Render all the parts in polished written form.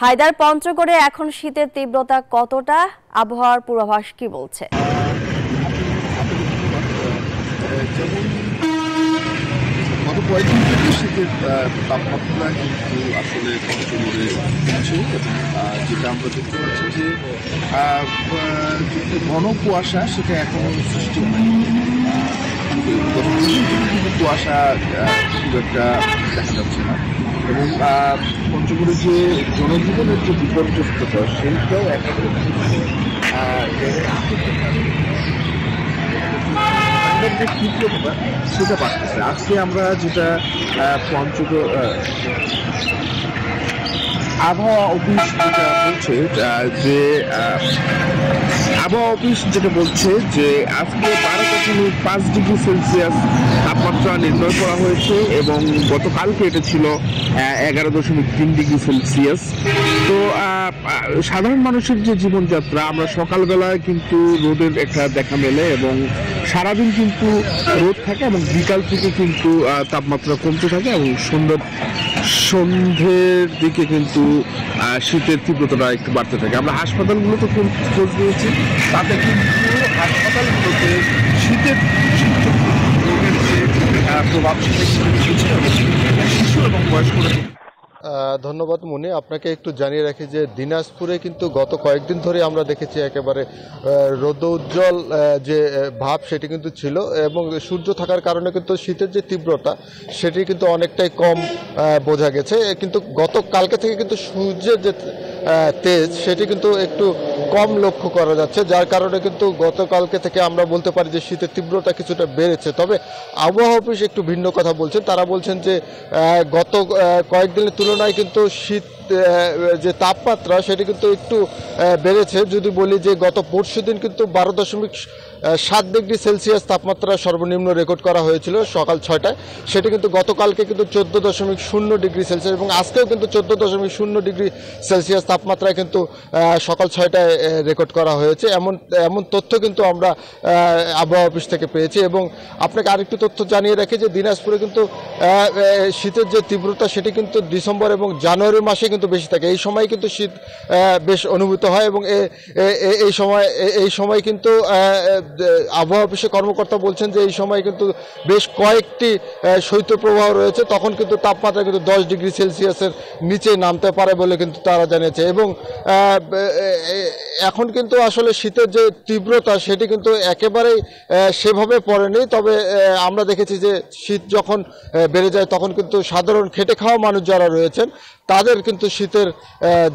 হায়দার পঞ্চগড়ে এখন শীতের তীব্রতা কতটা, আবহাওয়ার পূর্বাভাস কি বলছে? গত কয়েকদিন থেকে শীতের তাপমাত্রা কিন্তু আসলে পঞ্চগড়ে কমছে এবং যেটা আমরা দেখতে পাচ্ছি যে ঘন কুয়াশা সেটা এখনো সৃষ্টি হয়নি। কুয়াশা খুব একটা দেখা যাচ্ছে না এবং পঞ্চগড়ের যে জনজীবনের যে বিপর্যস্ততা সেইটাও একেবারে যে তীব্রতা সেটা বাড়তেছে। আজকে আমরা যেটা পঞ্চগড় আবহাওয়া অফিস যেটা বলছে যে আবহাওয়া অফিস যেটা বলছে যে আজকে 12.5 ডিগ্রি সেলসিয়াস তাপমাত্রা নির্ণয় করা হয়েছে এবং গতকালকে এটা ছিল 11.3 ডিগ্রি সেলসিয়াস। তো সাধারণ মানুষের যে জীবনযাত্রা, আমরা সকালবেলায় কিন্তু রোদের একটা দেখা মেলে এবং সারাদিন কিন্তু রোদ থাকে এবং বিকাল থেকে কিন্তু তাপমাত্রা কমতে থাকে এবং সন্ধ্যের দিকে কিন্তু শীতের তীব্রতাটা একটু বাড়তে থাকে। আমরা হাসপাতালগুলোতে খোঁজ নিয়েছি, তাতে কিন্তু হাসপাতালগুলোতে শীতের রোগের যে প্রভাব শিশু এবং বয়স্করা। ধন্যবাদ মনি। আপনাকে একটু জানিয়ে রাখি যে দিনাজপুরে কিন্তু গত কয়েকদিন ধরে আমরা দেখেছি একেবারে রৌদ্রোজ্জ্বল যে ভাব সেটি কিন্তু ছিল এবং সূর্য থাকার কারণে কিন্তু শীতের যে তীব্রতা সেটি কিন্তু অনেকটাই কম বোঝা গেছে। কিন্তু গতকালকে থেকে কিন্তু সূর্যের যে তেজ সেটি কিন্তু একটু কম লক্ষ্য করা যাচ্ছে, যার কারণে কিন্তু গতকালকে থেকে আমরা বলতে পারি যে শীতের তীব্রতা কিছুটা বেড়েছে। তবে আবহাওয়া অফিস একটু ভিন্ন কথা বলছেন। তারা বলছেন যে গত কয়েকদিনের তুলনায় কিন্তু শীত যে তাপমাত্রা সেটি কিন্তু একটু বেড়েছে। যদি বলি যে গত পরশুদিন কিন্তু 12.7 ডিগ্রি সেলসিয়াস তাপমাত্রা সর্বনিম্ন রেকর্ড করা হয়েছিল সকাল 6টায়, সেটি কিন্তু গতকালকে কিন্তু 14.0 ডিগ্রি সেলসিয়াস এবং আজকেও কিন্তু 14.0 ডিগ্রি সেলসিয়াস তাপমাত্রায় কিন্তু সকাল 6টায় রেকর্ড করা হয়েছে। এমন তথ্য কিন্তু আমরা আবহাওয়া অফিস থেকে পেয়েছি। এবং আপনাকে আরেকটু তথ্য জানিয়ে রাখি যে দিনাজপুরে কিন্তু শীতের যে তীব্রতা সেটি কিন্তু ডিসেম্বর এবং জানুয়ারি মাসে কিন্তু বেশি থাকে। এই সময় কিন্তু শীত বেশ অনুভূত হয় এবং এই সময় কিন্তু আবহাওয়া অফিসের কর্মকর্তা বলছেন যে এই সময় কিন্তু বেশ কয়েকটি শৈত্যপ্রবাহ রয়েছে, তখন কিন্তু তাপমাত্রা কিন্তু 10 ডিগ্রি সেলসিয়াসের নিচে নামতে পারে বলে কিন্তু তারা জানিয়েছে। এবং এখন কিন্তু আসলে শীতের যে তীব্রতা সেটি কিন্তু একেবারেই সেভাবে পড়েনি। তবে আমরা দেখেছি যে শীত যখন বেড়ে যায় তখন কিন্তু সাধারণ খেটে খাওয়া মানুষ যারা রয়েছেন তাদের কিন্তু শীতের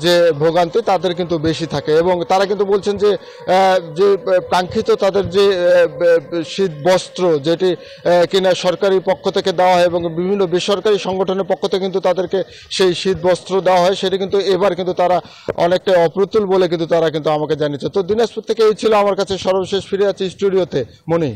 যে ভোগান্তি তাদের কিন্তু বেশি থাকে এবং তারা কিন্তু বলছেন যে কাঙ্ক্ষিত তাদের যে শীত বস্ত্র যেটি কিনা সরকারি পক্ষ থেকে দেওয়া হয় এবং বিভিন্ন বেসরকারি সংগঠনের পক্ষ থেকে কিন্তু তাদেরকে সেই শীত বস্ত্র দেওয়া হয়, সেটি কিন্তু এবার কিন্তু তারা অনেকটা অপ্রতুল বলে কিন্তু তারা কিন্তু আমাকে জানিয়েছে। তো দিনাজপুর থেকে এই ছিল আমার কাছে সর্বশেষ। ফিরে আছি স্টুডিওতে মনি।